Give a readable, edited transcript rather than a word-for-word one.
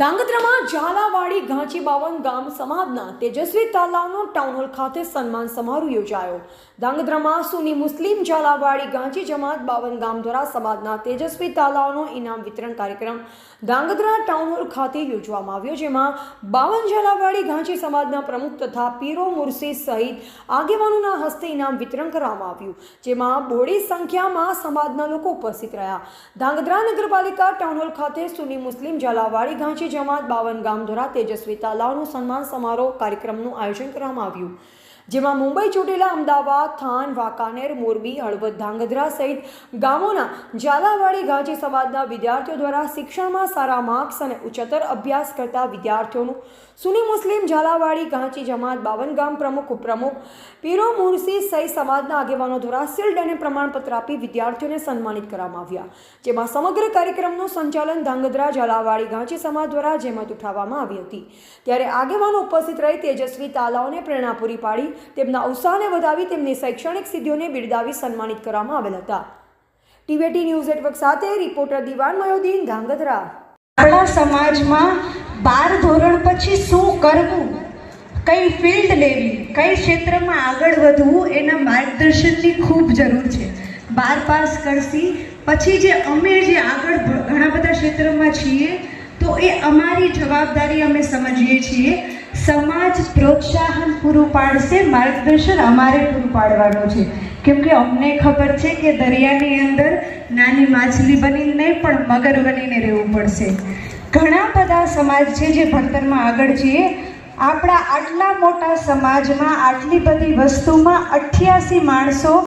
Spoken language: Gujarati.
ધાંગધ્રામાં ઝાલાવાડી ઘાંચી બાવન ગામ સમાજના તેજસ્વી તાલાવનો ટાઉનહોલ ખાતે સન્માન સમારોહ યોજાયો। ધાંગધ્રામાં સુન્ની મુસ્લિમ ઝાલાવાડી ઘાંચી જમાત બાવન ગામ દ્વારા સમાજના તેજસ્વી તાલાવનો ઇનામ વિતરણ કાર્યક્રમ ધાંગધ્રા ટાઉનહોલ ખાતે યોજવામાં આવ્યો, જેમાં બાવન ઝાલાવાડી ઘાંચી સમાજના પ્રમુખ તથા પીરો મુર્શી સહિત આગેવાનોના હસ્તે ઇનામ વિતરણ કરવામાં આવ્યું, જેમાં બહોળી સંખ્યામાં સમાજના લોકો ઉપસ્થિત રહ્યા। ધાંગધ્રા નગરપાલિકા ટાઉનહોલ ખાતે સુન્ની મુસ્લિમ ઝાલાવાડી ઘાંચી જમાત બાવન ગામ દ્વારા તેજસ્વી તાલાવનું સન્માન સમારોહ કાર્યક્રમનું આયોજન કરવામાં આવ્યું, જેમાં મુંબઈ, ચોટીલા, અમદાવાદ, થાન, વાંકાનેર, મોરબી, હળવદ, ધાંગધ્રા સહિત ગામોના ઝાલાવાડી ઘાંચી સમાજના વિદ્યાર્થીઓ દ્વારા શિક્ષણમાં સારા માર્ક્સ અને ઉચ્ચતર અભ્યાસ કરતા વિદ્યાર્થીઓનું સુન્ની મુસ્લિમ ઝાલાવાડી ઘાંચી જમાત બાવન ગામ પ્રમુખ, ઉપપ્રમુખ પીરો મુર્શી સહિત સમાજના આગેવાનો દ્વારા શિલ્ડ અને પ્રમાણપત્ર આપી વિદ્યાર્થીઓને સન્માનિત કરવામાં આવ્યા, જેમાં સમગ્ર કાર્યક્રમનું સંચાલન ધાંગધ્રા ઝાલાવાડી ઘાંચી સમાજ દ્વારા જહેમત ઉઠાવવામાં આવી હતી। ત્યારે આગેવાનો ઉપસ્થિત રહી તેજસ્વી તાલાવને પ્રેરણા પૂરી પાડી તેમના ઉત્સાહને વધાવી તેમની શૈક્ષણિક સિદ્ધિઓને બિરદાવી સન્માનિત કરવામાં આવેલ હતા। ટીવીટી ન્યૂઝ નેટવર્ક સાથે રિપોર્ટર દિવાન મયોદીન, ધાંગધ્રા। આપણા સમાજમાં 12 ધોરણ પછી શું કરવું, કઈ ફિલ્ડ લેવી, કઈ ક્ષેત્રમાં આગળ વધવું, એના માર્ગદર્શનની ખૂબ જરૂર છે। 12 પાસ કરશી પછી જે અમે જે આગળ ઘણા બધા ક્ષેત્રમાં છીએ તો એ અમારી જવાબદારી અમે સમજીએ છીએ। સમાજ પ્રોત્સાહન પૂરું પાડશે, માર્ગદર્શન અમારે પૂરું પાડવાનું છે, કેમ કે અમને ખબર છે કે દરિયાની અંદર નાની માછલી બનીને નહીં પણ મગર બનીને રહેવું પડશે। ઘણા બધા સમાજ છે જે ભણતરમાં આગળ છીએ। આપણા આટલા મોટા સમાજમાં આટલી બધી વસ્તુમાં 88 માણસો